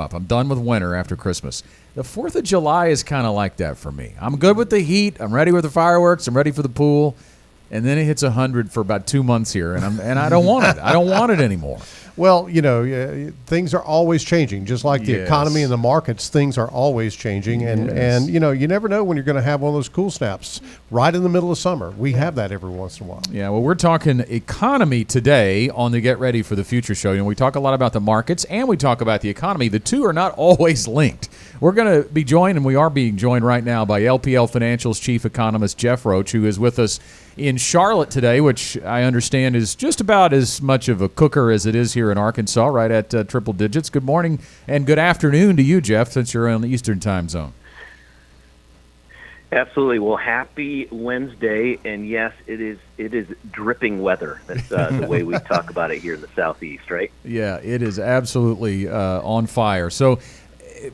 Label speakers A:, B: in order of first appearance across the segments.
A: I'm done with winter after Christmas. The 4th of July is kind of like that for me. I'm good with the heat. I'm ready with the fireworks. I'm ready for the pool. And then it hits 100 for about 2 months here, and I don't want it. I don't want it anymore.
B: Well, things are always changing. Just like the economy and the markets, things are always changing. And you never know when you're going to have one of those cool snaps right in the middle of summer. We have that every once in a while.
A: Yeah, well, we're talking economy today on the Get Ready for the Future show. We talk a lot about the markets and we talk about the economy. The two are not always linked. We're going to be joined, and we are being joined right now by LPL Financial's Chief Economist, Jeff Roach, who is with us in Charlotte today, which I understand is just about as much of a cooker as it is here in Arkansas, right at triple digits. Good morning and good afternoon to you, Jeff, since you're on the Eastern time zone.
C: Absolutely. Well, happy Wednesday, and yes, it is dripping weather. That's the way we talk about it here in the Southeast, right?
A: Yeah, it is absolutely on fire. So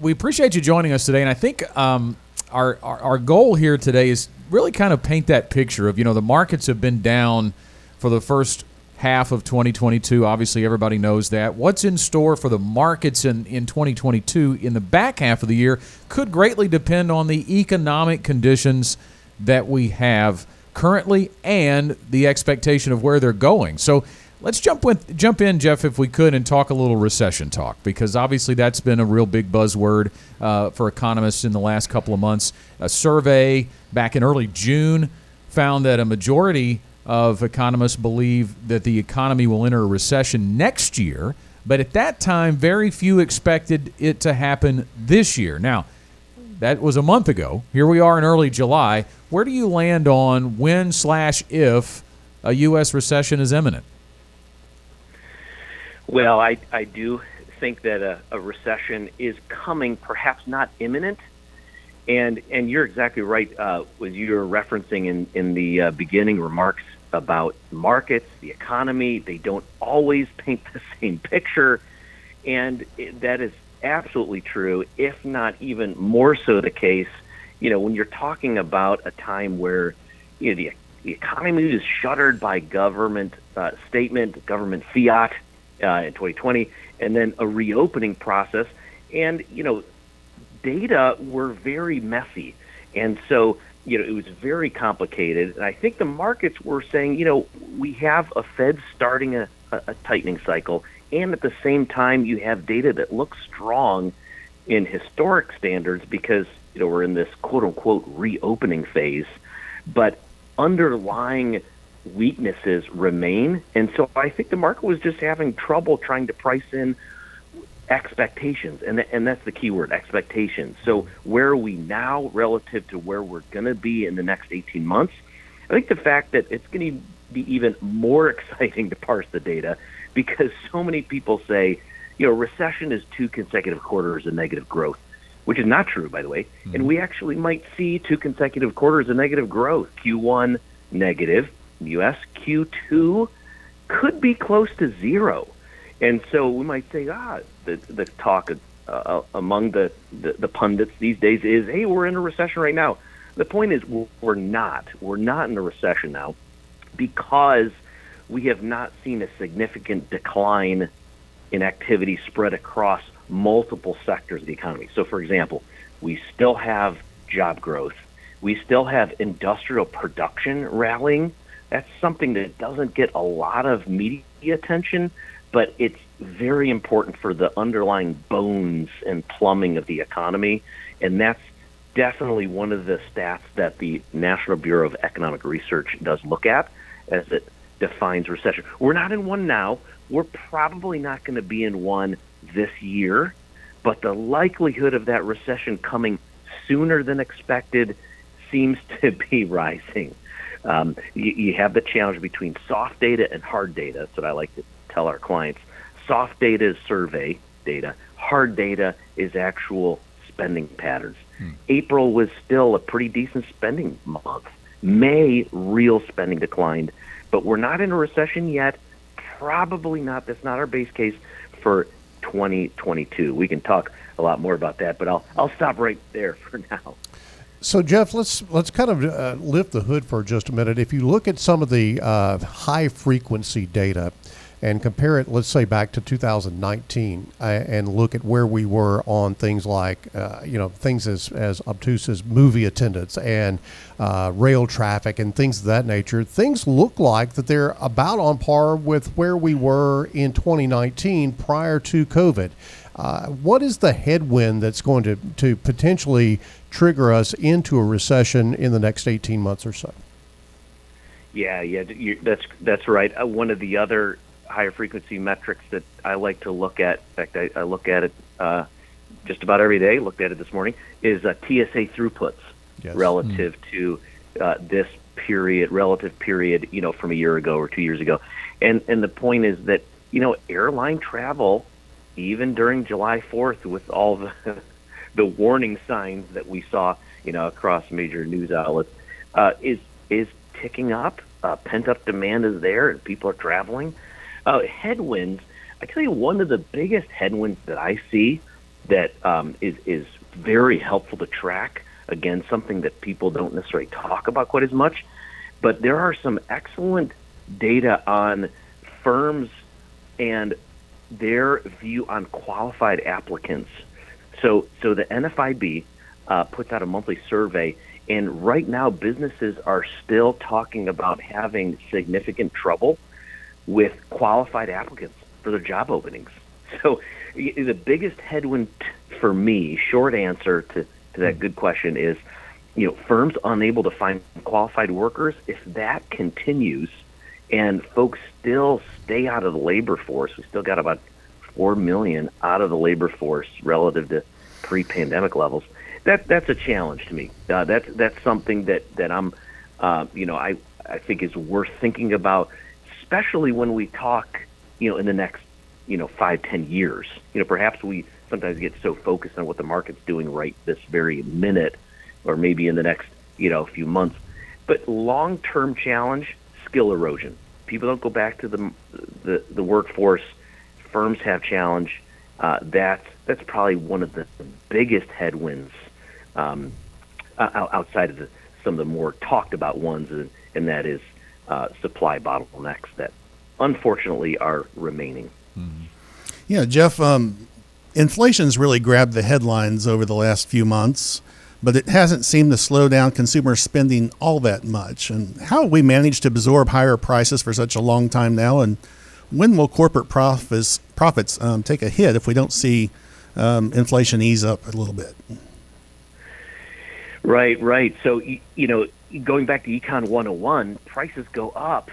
A: we appreciate you joining us today, and I think our goal here today is really kind of paint that picture of, the markets have been down for the first half of 2022. Obviously, everybody knows that. What's in store for the markets in 2022 in the back half of the year could greatly depend on the economic conditions that we have currently and the expectation of where they're going. So let's jump in, Jeff, if we could, and talk a little recession talk, because obviously that's been a real big buzzword for economists in the last couple of months. A survey back in early June found that a majority of economists believe that the economy will enter a recession next year, but at that time, very few expected it to happen this year. Now, that was a month ago. Here we are in early July. Where do you land on when/if a U.S. recession is imminent?
C: Well, I do think that a recession is coming, perhaps not imminent. And you're exactly right. As you were referencing in the beginning remarks about markets, the economy, they don't always paint the same picture. And that is absolutely true, if not even more so the case, when you're talking about a time where the economy is shuttered by government statement, government fiat in 2020, and then a reopening process. And, data were very messy. And so, it was very complicated. And I think the markets were saying, we have a Fed starting a tightening cycle. And at the same time, you have data that looks strong in historic standards because, we're in this quote unquote reopening phase. But underlying weaknesses remain. And so I think the market was just having trouble trying to price in expectations, and that's the key word, expectations. So where are we now relative to where we're going to be in the next 18 months? I think the fact that it's going to be even more exciting to parse the data because so many people say, recession is 2 consecutive quarters of negative growth, which is not true, by the way. Mm-hmm. And we actually might see 2 consecutive quarters of negative growth. Q1 negative, U.S. Q2 could be close to zero. And so we might say, the talk among the pundits these days is, hey, we're in a recession right now. The point is we're not. We're not in a recession now because we have not seen a significant decline in activity spread across multiple sectors of the economy. So, for example, we still have job growth. We still have industrial production rallying. That's something that doesn't get a lot of media attention, but it's very important for the underlying bones and plumbing of the economy. And that's definitely one of the stats that the National Bureau of Economic Research does look at as it defines recession. We're not in one now. We're probably not going to be in one this year, but the likelihood of that recession coming sooner than expected seems to be rising. You have the challenge between soft data and hard data. That's what I like to tell our clients. Soft data is survey data. Hard data is actual spending patterns. April was still a pretty decent spending month. May, real spending declined. But we're not in a recession yet. Probably not. That's not our base case for 2022. We can talk a lot more about that, but I'll stop right there for now.
B: So, Jeff, let's kind of lift the hood for just a minute. If you look at some of the high-frequency data, and compare it, let's say, back to 2019, and look at where we were on things like, things as obtuse as movie attendance and rail traffic and things of that nature, things look like that they're about on par with where we were in 2019 prior to COVID. What is the headwind that's going to potentially trigger us into a recession in the next 18 months or so?
C: Yeah, that's right. One of the other higher frequency metrics that I like to look at, in fact, I look at it just about every day, looked at it this morning, is TSA throughputs relative to this relative period, from a year ago or 2 years ago. And the point is that, airline travel, even during July 4th with all the warning signs that we saw, across major news outlets, is ticking up. Pent-up demand is there, and people are traveling. Headwinds, I tell you, one of the biggest headwinds that I see that is very helpful to track, again, something that people don't necessarily talk about quite as much, but there are some excellent data on firms and their view on qualified applicants. So the NFIB puts out a monthly survey, and right now businesses are still talking about having significant trouble with qualified applicants for their job openings. So the biggest headwind for me, short answer to that good question, is firms unable to find qualified workers. If that continues and folks still stay out of the labor force, we still got about 4 million out of the labor force relative to pre-pandemic levels. That's a challenge to me. That's something that I'm, I think is worth thinking about, especially when we talk, in the next, 5-10 years. Perhaps we sometimes get so focused on what the market's doing right this very minute, or maybe in the next, few months. But long-term challenge, skill erosion. People don't go back to the workforce. Firms have challenge. That's probably one of the biggest headwinds outside of some of the more talked about ones, and that is supply bottlenecks that unfortunately are remaining.
D: Mm-hmm. Yeah, Jeff, inflation's really grabbed the headlines over the last few months, but it hasn't seemed to slow down consumer spending all that much. And how have we managed to absorb higher prices for such a long time now? And when will corporate profits take a hit if we don't see inflation ease up a little bit?
C: Right. So, going back to Econ 101, prices go up.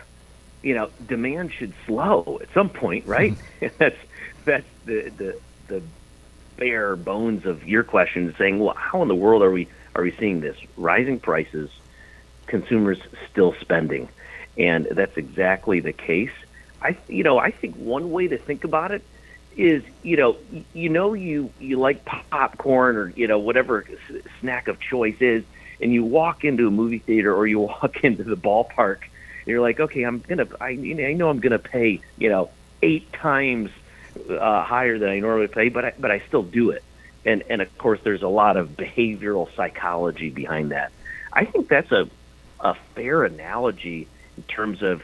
C: Demand should slow at some point, right? That's the bare bones of your question, saying, well, how in the world are we seeing this? Rising prices, consumers still spending. And that's exactly the case. I think one way to think about it is, you like popcorn or, whatever snack of choice is, and you walk into a movie theater or you walk into the ballpark, and you're like, okay, I know I'm gonna pay, 8 times higher than I normally pay, but I still do it. And of course, there's a lot of behavioral psychology behind that. I think that's a fair analogy in terms of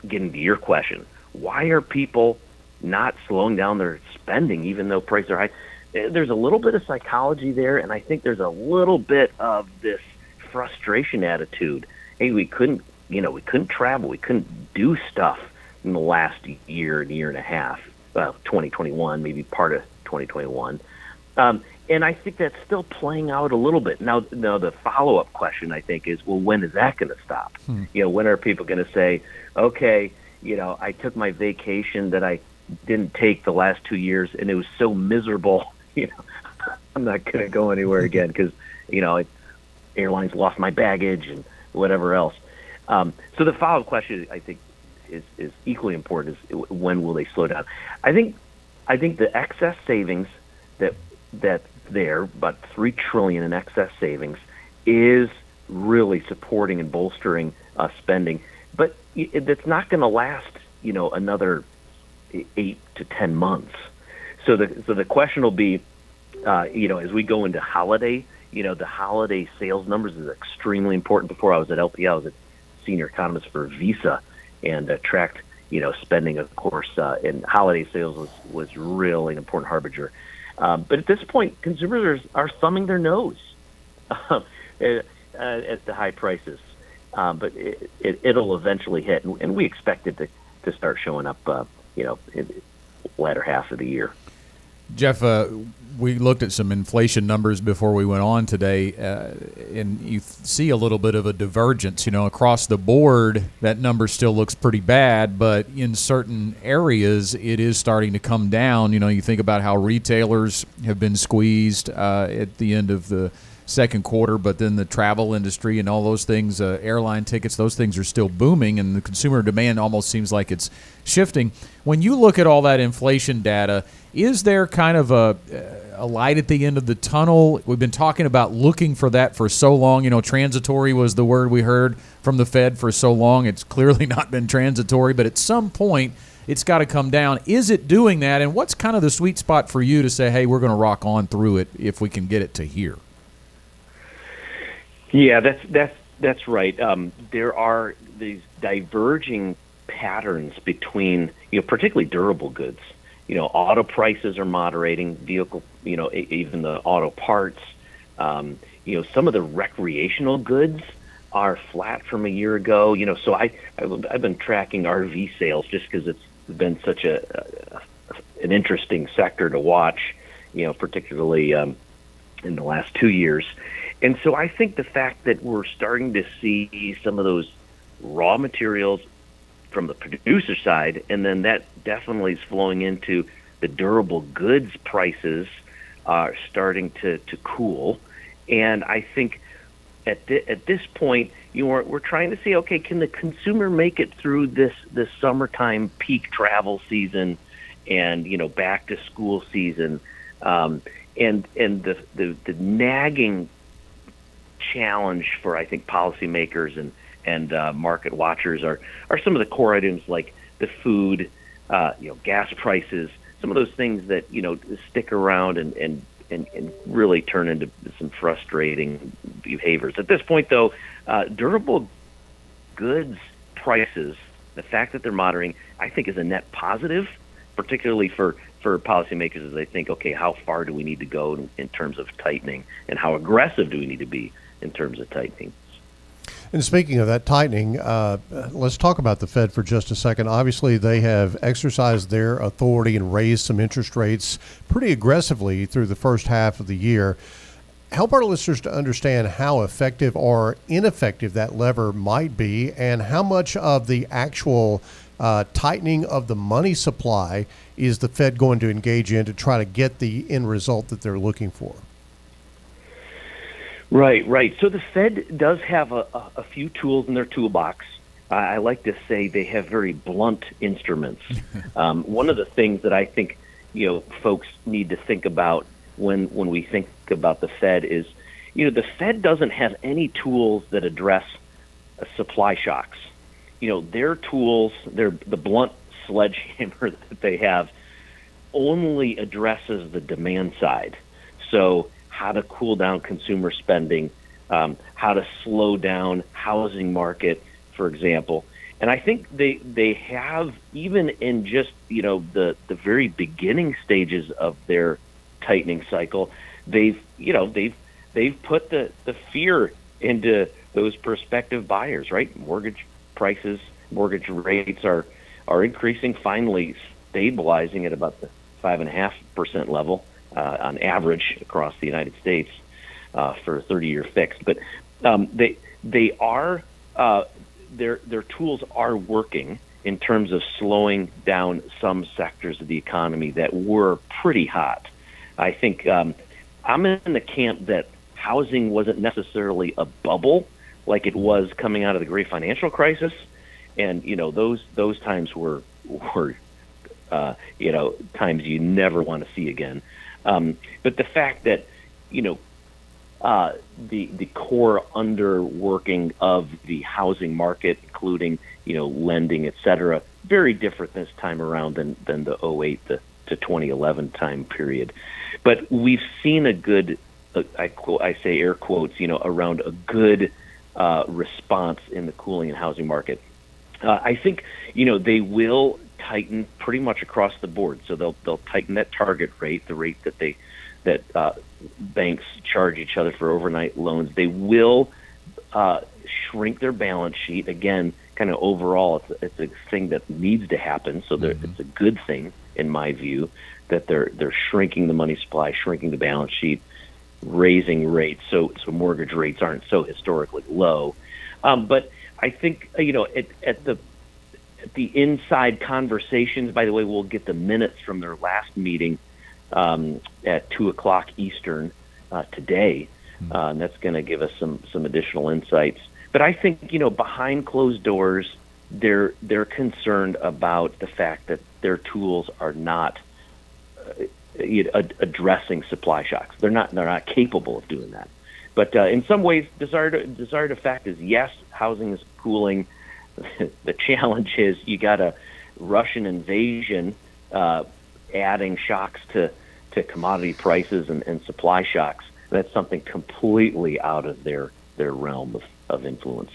C: getting to your question. Why are people not slowing down their spending even though prices are high? There's a little bit of psychology there, and I think there's a little bit of this frustration attitude. Hey, we couldn't travel, we couldn't do stuff in the last year and a half, 2021, maybe part of 2021. And I think that's still playing out a little bit. Now the follow-up question, I think, is, well, when is that going to stop? When are people going to say, okay, I took my vacation that I didn't take the last 2 years, and it was so miserable, I'm not going to go anywhere again because, airlines lost my baggage and whatever else. So the follow-up question, I think, is equally important, is when will they slow down? I think the excess savings that's there, about $3 trillion in excess savings, is really supporting and bolstering spending. But it's not going to last, another 8 to 10 months. So the question will be, as we go into holiday, the holiday sales numbers is extremely important. Before I was at LPL, I was a senior economist for Visa, and tracked, spending, of course, and holiday sales was really an important harbinger. But at this point, consumers are thumbing their nose at the high prices. But it'll eventually hit, and we expect it to start showing up, in the latter half of the year.
A: Jeff, we looked at some inflation numbers before we went on today, and you see a little bit of a divergence. Across the board, that number still looks pretty bad, but in certain areas, it is starting to come down. You think about how retailers have been squeezed at the end of the second quarter, but then the travel industry and all those things, airline tickets, those things are still booming, and the consumer demand almost seems like it's shifting. When you look at all that inflation data, is there kind of a light at the end of the tunnel? We've been talking about looking for that for so long. Transitory was the word we heard from the Fed for so long. It's clearly not been transitory, but at some point it's got to come down. Is it doing that? And what's kind of the sweet spot for you to say, hey, we're going to rock on through it if we can get it to here?
C: Yeah, that's right. There are these diverging patterns between, particularly durable goods. Auto prices are moderating, vehicle, even the auto parts. Some of the recreational goods are flat from a year ago. So I've been tracking RV sales just because it's been such an interesting sector to watch, particularly in the last 2 years. And so I think the fact that we're starting to see some of those raw materials from the producer side, and then that definitely is flowing into the durable goods prices are starting to cool. And I think at this point, we're trying to see, okay, can the consumer make it through this summertime peak travel season and, back to school season? And the nagging challenge for, I think, policymakers and market watchers are some of the core items like the food, gas prices, some of those things that stick around and really turn into some frustrating behaviors. At this point, though, durable goods prices, the fact that they're moderating, I think, is a net positive, particularly for policymakers as they think, okay, how far do we need to go in terms of tightening, and how aggressive do we need to be in terms of tightening?
B: And speaking of that tightening, let's talk about the Fed for just a second. Obviously, they have exercised their authority and raised some interest rates pretty aggressively through the first half of the year. Help our listeners to understand how effective or ineffective that lever might be, and how much of the actual tightening of the money supply is the Fed going to engage in to try to get the end result that they're looking for.
C: Right. So the Fed does have a few tools in their toolbox. I like to say they have very blunt instruments. One of the things that I think folks need to think about when we think about the Fed is, the Fed doesn't have any tools that address supply shocks. Their tools, the blunt sledgehammer that they have, only addresses the demand side. So how to cool down consumer spending, how to slow down housing market, for example. And I think they have, even in just the very beginning stages of their tightening cycle, they've put the fear into those prospective buyers, right? Mortgage prices, mortgage rates are increasing, finally stabilizing at about the 5.5% level on average across the United States for a 30-year fixed. But they are their tools are working in terms of slowing down some sectors of the economy that were pretty hot. I think I'm in the camp that housing wasn't necessarily a bubble like it was coming out of the great financial crisis, and those times were times you never want to see again. But the fact that the core underworking of the housing market, including lending, et cetera, very different this time around than the 08 to 2011 time period. But we've seen a good, I say air quotes, around a good response in the cooling and housing market. I think they will tighten pretty much across the board. So they'll tighten that target rate, the rate that banks charge each other for overnight loans. They will shrink their balance sheet. Again, kind of overall, it's a thing that needs to happen. So it's a good thing, in my view, that they're shrinking the money supply, shrinking the balance sheet, raising rates so mortgage rates aren't so historically low. But I think at the inside conversations. By the way, we'll get the minutes from their last meeting at 2:00 Eastern today. And that's going to give us some additional insights. But I think behind closed doors, they're concerned about the fact that their tools are not addressing supply shocks. They're not capable of doing that. But in some ways, desired effect is yes, housing is cooling. The challenge is you got a Russian invasion adding shocks to commodity prices and supply shocks. That's something completely out of their realm of influence.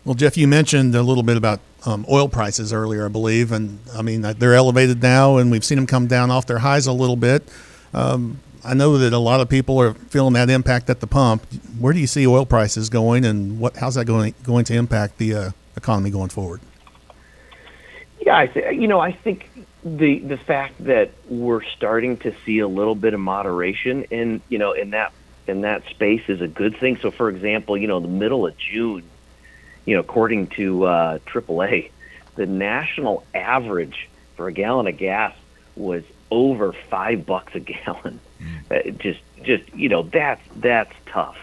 D: Well, Jeff, you mentioned a little bit about oil prices earlier, I believe, and I mean they're elevated now, and we've seen them come down off their highs a little bit. I know that a lot of people are feeling that impact at the pump. Where do you see oil prices going, and how's that going to impact the economy going forward?
C: Yeah, I think the fact that we're starting to see a little bit of moderation in that space is a good thing. So, for example, the middle of June, according to AAA, the national average for a gallon of gas was over $5 a gallon. That's tough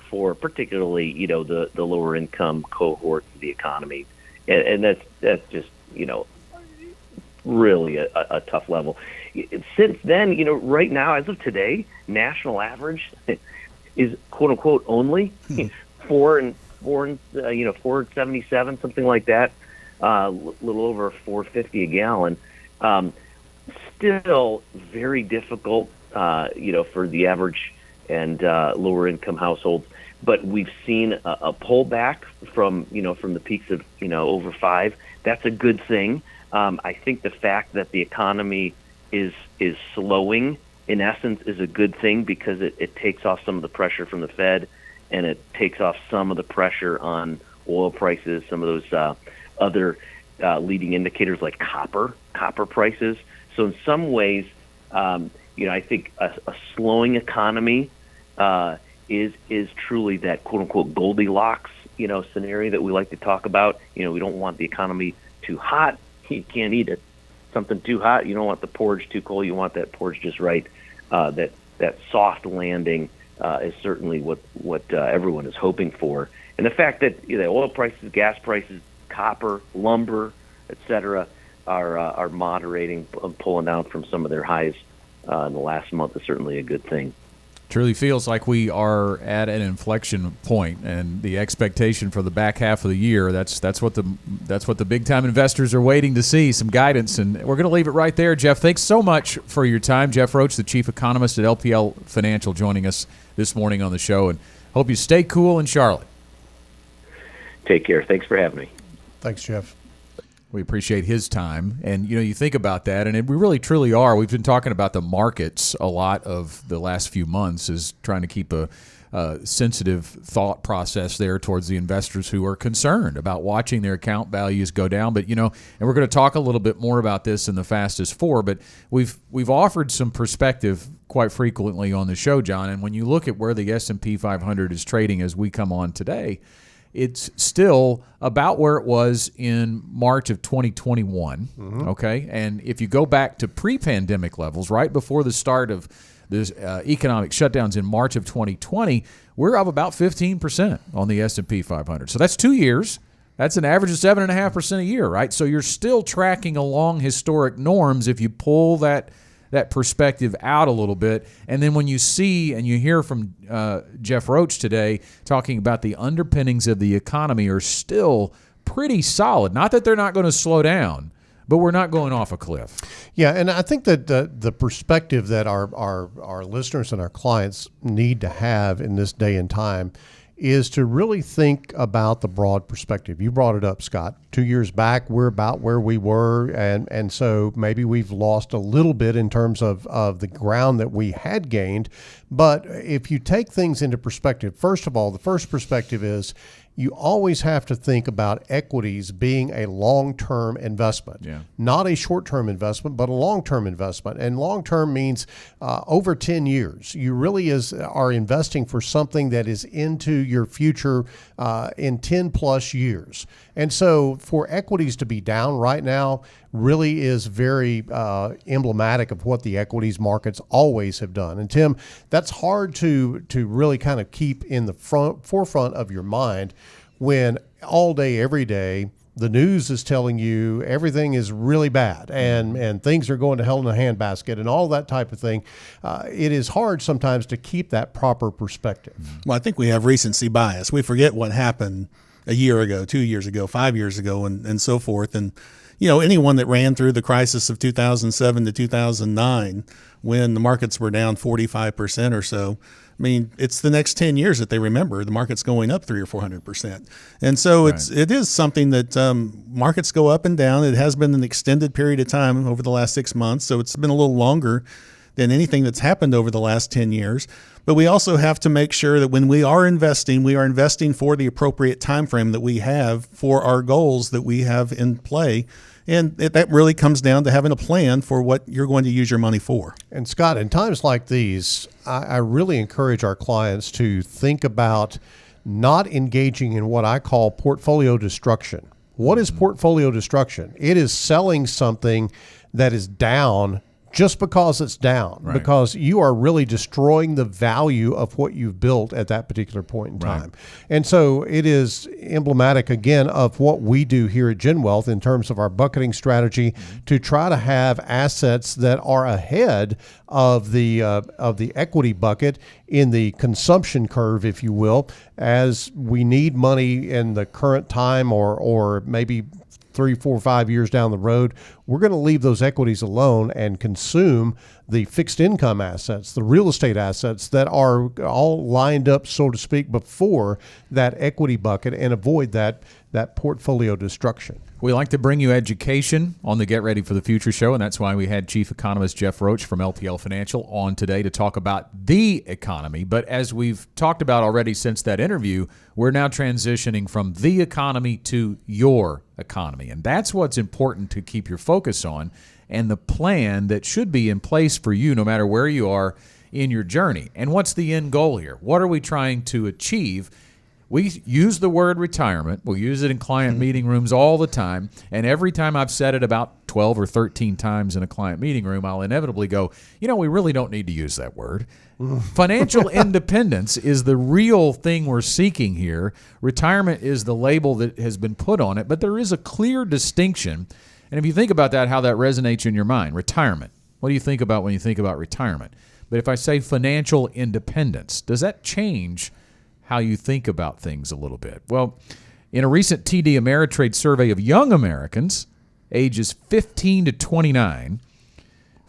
C: for particularly the lower income cohorts of the economy, and that's just really a tough level. Since then, right now, as of today, national average is quote unquote only 4.77, something like that, a little over $4.50 a gallon. Still very difficult, for the average and lower income households. But we've seen a pullback from the peaks of over 5. That's a good thing. I think the fact that the economy is slowing, in essence, is a good thing because it takes off some of the pressure from the Fed, and it takes off some of the pressure on oil prices, some of those other leading indicators like copper prices. So in some ways, I think a slowing economy is truly that quote unquote Goldilocks scenario that we like to talk about. We don't want the economy too hot. You can't eat it. Something too hot. You don't want the porridge too cold. You want that porridge just right. That soft landing is certainly what everyone is hoping for. And the fact that oil prices, gas prices, copper, lumber, etc., are moderating, pulling down from some of their highs in the last month is certainly a good thing.
A: Truly feels like we are at an inflection point, and the expectation for the back half of the year, that's what the big time investors are waiting to see, some guidance. And we're going to leave it right there. Jeff, thanks so much for your time. Jeff Roach, the Chief Economist at LPL Financial, joining us this morning on the show, and hope you stay cool in Charlotte.
C: Take care. Thanks for having me.
B: Thanks, Jeff.
A: We appreciate his time. And, you think about that, and we really, truly are. We've been talking about the markets a lot of the last few months, is trying to keep a sensitive thought process there towards the investors who are concerned about watching their account values go down. But, and we're going to talk a little bit more about this in the Fastest Four, but we've offered some perspective quite frequently on the show, John. And when you look at where the S&P 500 is trading as we come on today, it's still about where it was in March of 2021, okay? And if you go back to pre-pandemic levels, right before the start of this economic shutdowns in March of 2020, we're up about 15% on the S&P 500. So that's 2 years. That's an average of 7.5% a year, right? So you're still tracking along historic norms if you pull that perspective out a little bit. And then when you see and you hear from Jeff Roach today talking about the underpinnings of the economy are still pretty solid. Not that they're not going to slow down, but we're not going off a cliff.
B: Yeah, and I think that the perspective that our listeners and our clients need to have in this day and time is to really think about the broad perspective. You brought it up, Scott. 2 years back, we're about where we were, and so maybe we've lost a little bit in terms of the ground that we had gained. But if you take things into perspective, first of all, the first perspective is you always have to think about equities being a long-term investment, not a short-term investment, but a long-term investment. And long-term means over 10 years. You really are investing for something that is into your future in 10 plus years. And so for equities to be down right now really is very emblematic of what the equities markets always have done. And Tim, that's hard to really kind of keep in the forefront of your mind when all day, every day, the news is telling you everything is really bad and things are going to hell in a handbasket and all that type of thing. It is hard sometimes to keep that proper perspective.
D: Well, I think we have recency bias. We forget what happened a year ago, 2 years ago, 5 years ago, and so forth. And, you know, anyone that ran through the crisis of 2007 to 2009 when the markets were down 45% or so, I mean, it's the next 10 years that they remember. The market's going up 300 or 400%. And so it is something that markets go up and down. It has been an extended period of time over the last 6 months. So it's been a little longer than anything that's happened over the last 10 years. But we also have to make sure that when we are investing for the appropriate time frame that we have for our goals that we have in play. And that really comes down to having a plan for what you're going to use your money for.
B: And Scott, in times like these, I really encourage our clients to think about not engaging in what I call portfolio destruction. What is portfolio destruction? It is selling something that is down just because it's down, because you are really destroying the value of what you've built at that particular point in time. And so it is emblematic, again, of what we do here at Gen Wealth in terms of our bucketing strategy to try to have assets that are ahead of the equity bucket in the consumption curve, if you will, as we need money in the current time or maybe 3, 4, 5 years down the road. We're going to leave those equities alone and consume the fixed income assets, the real estate assets that are all lined up, so to speak, before that equity bucket and avoid that portfolio destruction.
A: We like to bring you education on the Get Ready for the Future show, and that's why we had Chief Economist Jeff Roach from LPL Financial on today to talk about the economy. But as we've talked about already since that interview, we're now transitioning from the economy to your economy. And that's what's important to keep your focus on and the plan that should be in place for you no matter where you are in your journey. And what's the end goal here? What are we trying to achieve? We use the word retirement. We'll use it in client meeting rooms all the time. And every time I've said it about 12 or 13 times in a client meeting room, I'll inevitably go, you know, we really don't need to use that word. Financial independence is the real thing we're seeking here. Retirement is the label that has been put on it, but there is a clear distinction. And if you think about that, how that resonates in your mind, retirement, what do you think about when you think about retirement? But if I say financial independence, does that change how you think about things a little bit? Well, in a recent TD Ameritrade survey of young Americans, ages 15 to 29,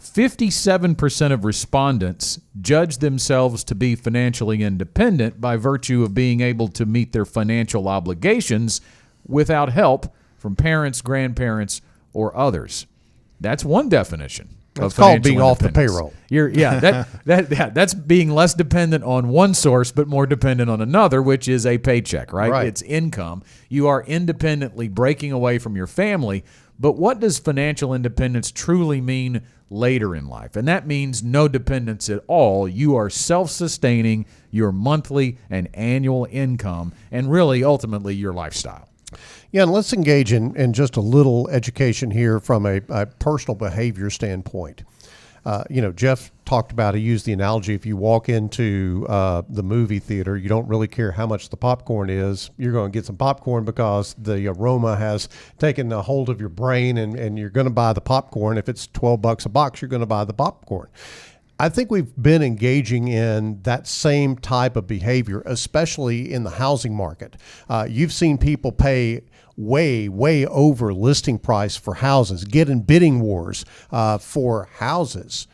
A: 57% of respondents judge themselves to be financially independent by virtue of being able to meet their financial obligations without help from parents, grandparents, or others. That's one definition.
B: It's called being off the payroll.
A: That's being less dependent on one source, but more dependent on another, which is a paycheck, right? It's income. You are independently breaking away from your family. But what does financial independence truly mean later in life? And that means no dependence at all. You are self-sustaining your monthly and annual income and really ultimately your lifestyle.
B: Yeah, and let's engage in just a little education here from a personal behavior standpoint. Jeff talked about, he used the analogy, if you walk into the movie theater, you don't really care how much the popcorn is. You're going to get some popcorn because the aroma has taken a hold of your brain and you're going to buy the popcorn. If it's $12 a box, you're going to buy the popcorn. I think we've been engaging in that same type of behavior, especially in the housing market. You've seen people pay way over listing price for houses, get in bidding wars for houses.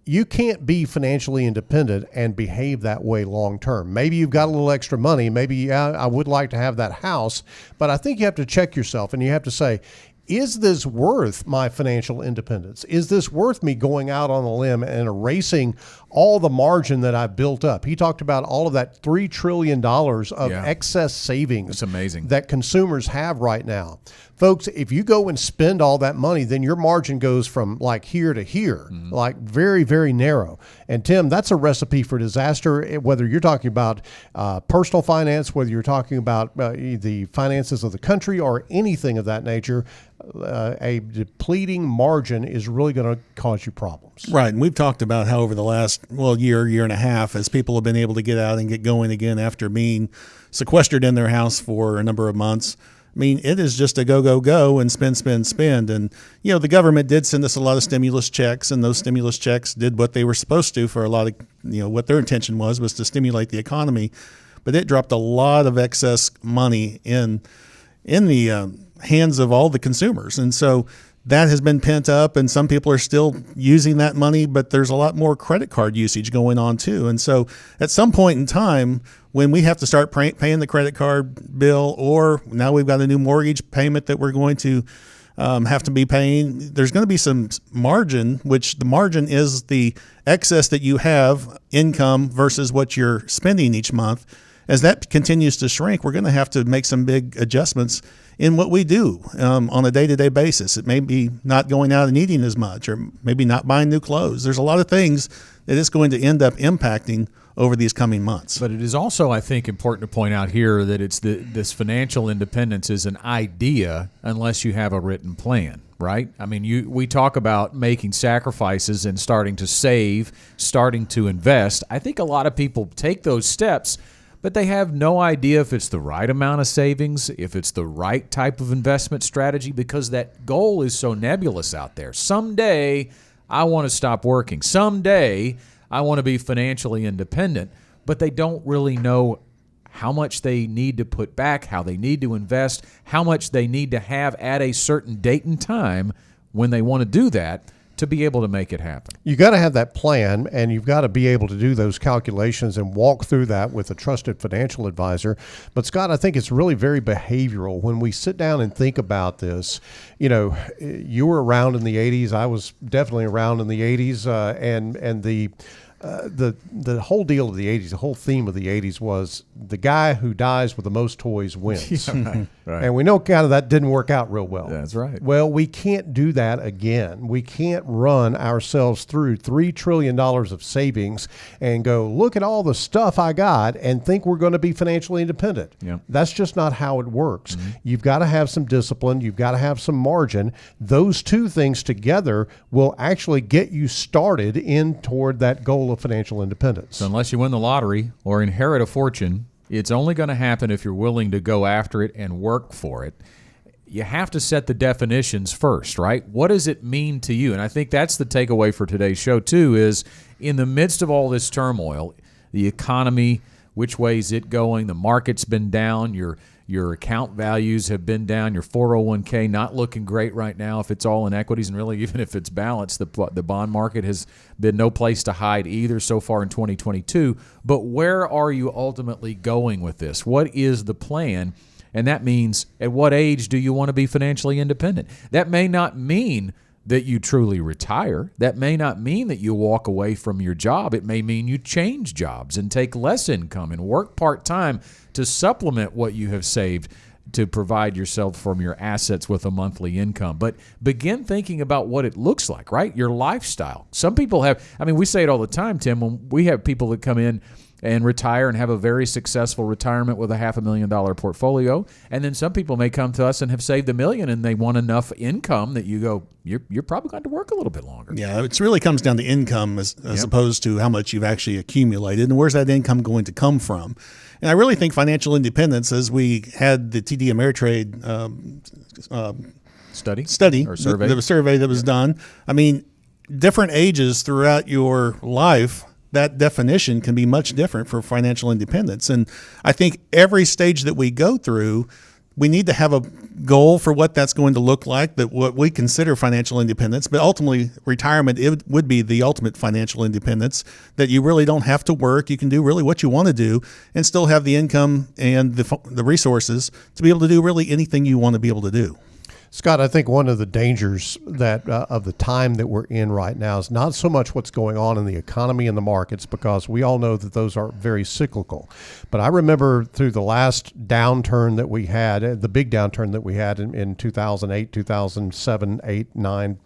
B: you can't be financially independent and behave that way long term. Maybe you've got a little extra money. Maybe I would like to have that house, but I think you have to check yourself and you have to say, is this worth my financial independence? Is this worth me going out on a limb and erasing all the margin that I've built up? He talked about all of that $3 trillion of excess savings.
A: It's amazing.
B: That consumers have right now. Folks, if you go and spend all that money, then your margin goes from like here to here, like very, very narrow. And Tim, that's a recipe for disaster, whether you're talking about personal finance, whether you're talking about the finances of the country or anything of that nature. A depleting margin is really going to cause you problems.
D: Right. And we've talked about how over the last, year and a half, as people have been able to get out and get going again after being sequestered in their house for a number of months. I mean, it is just a go and spend. And, the government did send us a lot of stimulus checks, and those stimulus checks did what they were supposed to for a lot of, what their intention was to stimulate the economy. But it dropped a lot of excess money in the hands of all the consumers. And so that has been pent up, and some people are still using that money, but there's a lot more credit card usage going on too. And so at some point in time, when we have to start paying the credit card bill, or now we've got a new mortgage payment that we're going to have to be paying, there's going to be some margin, which the margin is the excess that you have income versus what you're spending each month. As that continues to shrink, we're going to have to make some big adjustments in what we do on a day-to-day basis. It may be not going out and eating as much, or maybe not buying new clothes. There's a lot of things that it's going to end up impacting over these coming months.
A: But it is also, I think, important to point out here that it's this financial independence is an idea unless you have a written plan, right? I mean, we talk about making sacrifices and starting to save, starting to invest. I think a lot of people take those steps, but they have no idea if it's the right amount of savings, if it's the right type of investment strategy, because that goal is so nebulous out there. Someday, I want to stop working. Someday, I want to be financially independent, but they don't really know how much they need to put back, how they need to invest, how much they need to have at a certain date and time when they want to do that to be able to make it happen.
B: You got to have that plan, and you've got to be able to do those calculations and walk through that with a trusted financial advisor. But Scott, I think it's really very behavioral when we sit down and think about this. You were around in the 80s. I was definitely around in the 80s, and the whole deal of the 80s, the whole theme of the 80s was the guy who dies with the most toys wins.
A: Right.
B: And we know kind of that didn't work out real well.
A: That's right.
B: Well, we can't do that again. We can't run ourselves through $3 trillion of savings and go, look at all the stuff I got, and think we're going to be financially independent.
A: Yep.
B: That's just not how it works. Mm-hmm. You've got to have some discipline. You've got to have some margin. Those two things together will actually get you started in toward that goal of financial independence.
A: So unless you win the lottery or inherit a fortune, it's only going to happen if you're willing to go after it and work for it. You have to set the definitions first, right? What does it mean to you? And I think that's the takeaway for today's show, too, is in the midst of all this turmoil, the economy, which way is it going? The market's been down. Your account values have been down. Your 401k not looking great right now if it's all in equities, and really even if it's balanced, the bond market has been no place to hide either so far in 2022. But where are you ultimately going with this? What is the plan? And that means, at what age do you want to be financially independent? That may not mean that you truly retire. That may not mean that you walk away from your job. It may mean you change jobs and take less income and work part-time to supplement what you have saved to provide yourself from your assets with a monthly income. But begin thinking about what it looks like, right? Your lifestyle. Some people have, we say it all the time, Tim, when we have people that come in and retire and have a very successful retirement with a $500,000 portfolio. And then some people may come to us and have saved $1 million, and they want enough income that you go, you're probably going to work a little bit longer.
D: Yeah, it really comes down to income as opposed to how much you've actually accumulated, and where's that income going to come from. And I really think financial independence, as we had the TD Ameritrade study
A: or survey,
D: the survey that was done. Different ages throughout your life, that definition can be much different for financial independence. And I think every stage that we go through, we need to have a goal for what that's going to look like, that what we consider financial independence, but ultimately retirement, it would be the ultimate financial independence, that you really don't have to work. You can do really what you want to do and still have the income and the resources to be able to do really anything you want to be able to do.
B: Scott, I think one of the dangers that of the time that we're in right now is not so much what's going on in the economy and the markets, because we all know that those are very cyclical. But I remember through the last downturn that we had, the big downturn that we had in 2008, 2007, 8, 9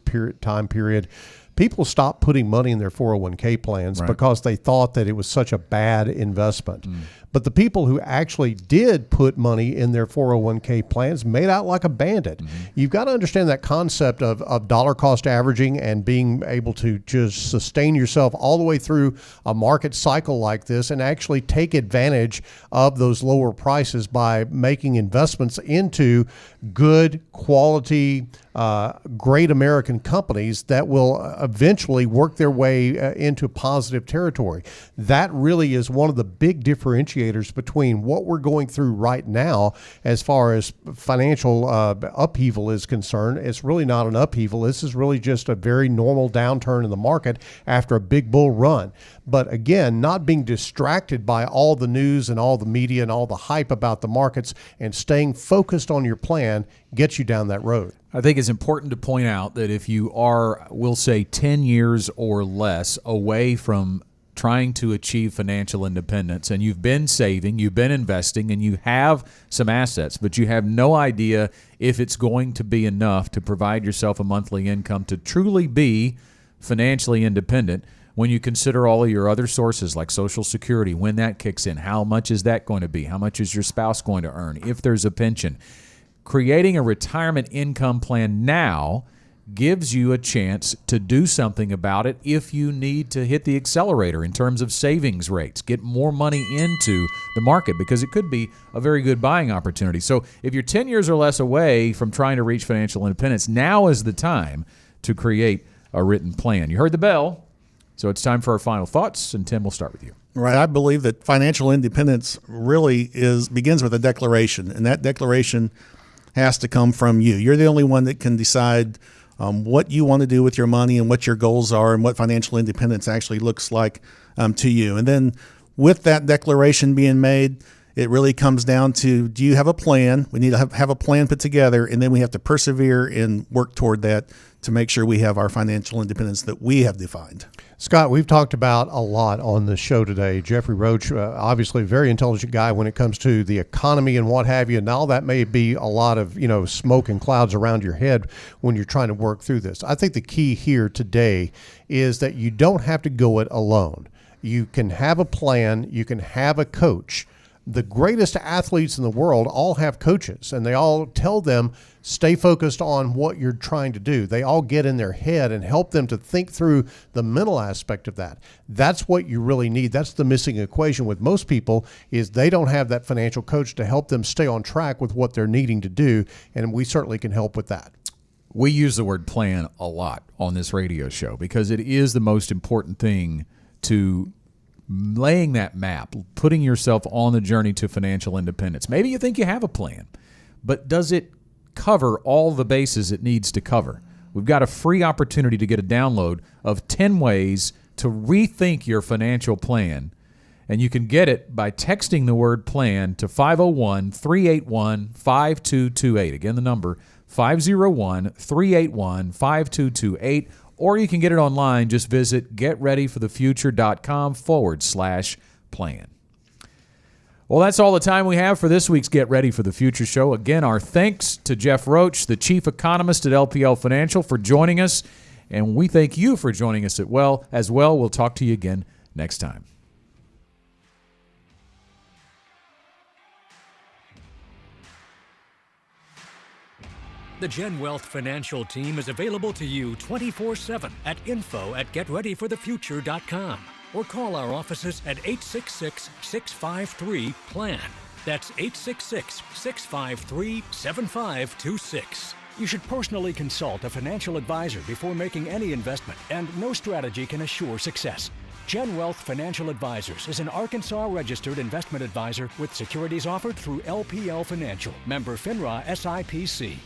B: time period, people stopped putting money in their 401k plans because they thought that it was such a bad investment. But the people who actually did put money in their 401k plans made out like a bandit. You've got to understand that concept of dollar cost averaging and being able to just sustain yourself all the way through a market cycle like this and actually take advantage of those lower prices by making investments into good quality, great American companies that will eventually work their way into positive territory. That really is one of the big differentiators between what we're going through right now as far as financial upheaval is concerned. It's really not an upheaval. This is really just a very normal downturn in the market after a big bull run. But again, not being distracted by all the news and all the media and all the hype about the markets, and staying focused on your plan gets you down that road.
A: I think it's important to point out that if you are, we'll say, 10 years or less away from trying to achieve financial independence, and you've been saving, you've been investing, and you have some assets, but you have no idea if it's going to be enough to provide yourself a monthly income to truly be financially independent, when you consider all of your other sources like Social Security, when that kicks in, how much is that going to be? How much is your spouse going to earn if there's a pension? Creating a retirement income plan now gives you a chance to do something about it if you need to hit the accelerator in terms of savings rates, get more money into the market, because it could be a very good buying opportunity. So if you're 10 years or less away from trying to reach financial independence, now is the time to create a written plan. You heard the bell, so it's time for our final thoughts, and Tim, we'll start with you.
D: Right. I believe that financial independence really begins with a declaration, and that declaration has to come from you. You're the only one that can decide what you want to do with your money and what your goals are and what financial independence actually looks like to you. And then with that declaration being made, it really comes down to, do you have a plan? We need to have a plan put together, and then we have to persevere and work toward that to make sure we have our financial independence that we have defined.
B: Scott, we've talked about a lot on the show today. Jeffrey Roach, obviously a very intelligent guy when it comes to the economy and what have you. And all that may be a lot of, smoke and clouds around your head when you're trying to work through this. I think the key here today is that you don't have to go it alone. You can have a plan. You can have a coach. The greatest athletes in the world all have coaches, and they all tell them, stay focused on what you're trying to do. They all get in their head and help them to think through the mental aspect of that. That's what you really need. That's the missing equation with most people, is they don't have that financial coach to help them stay on track with what they're needing to do, and we certainly can help with that.
A: We use the word plan a lot on this radio show because it is the most important thing to laying that map, putting yourself on the journey to financial independence. Maybe you think you have a plan, but does it cover all the bases it needs to cover? We've got a free opportunity to get a download of 10 ways to rethink your financial plan, and you can get it by texting the word plan to 501-381-5228. Again, the number 501-381-5228. Or you can get it online. Just visit getreadyforthefuture.com/plan. Well, that's all the time we have for this week's Get Ready for the Future show. Again, our thanks to Jeff Roach, the Chief Economist at LPL Financial, for joining us. And we thank you for joining us as well. We'll talk to you again next time.
E: The Gen Wealth Financial Team is available to you 24/7 at info@getreadyforthefuture.com or call our offices at 866-653-PLAN. That's 866-653-7526. You should personally consult a financial advisor before making any investment, and no strategy can assure success. Gen Wealth Financial Advisors is an Arkansas-registered investment advisor with securities offered through LPL Financial, member FINRA SIPC.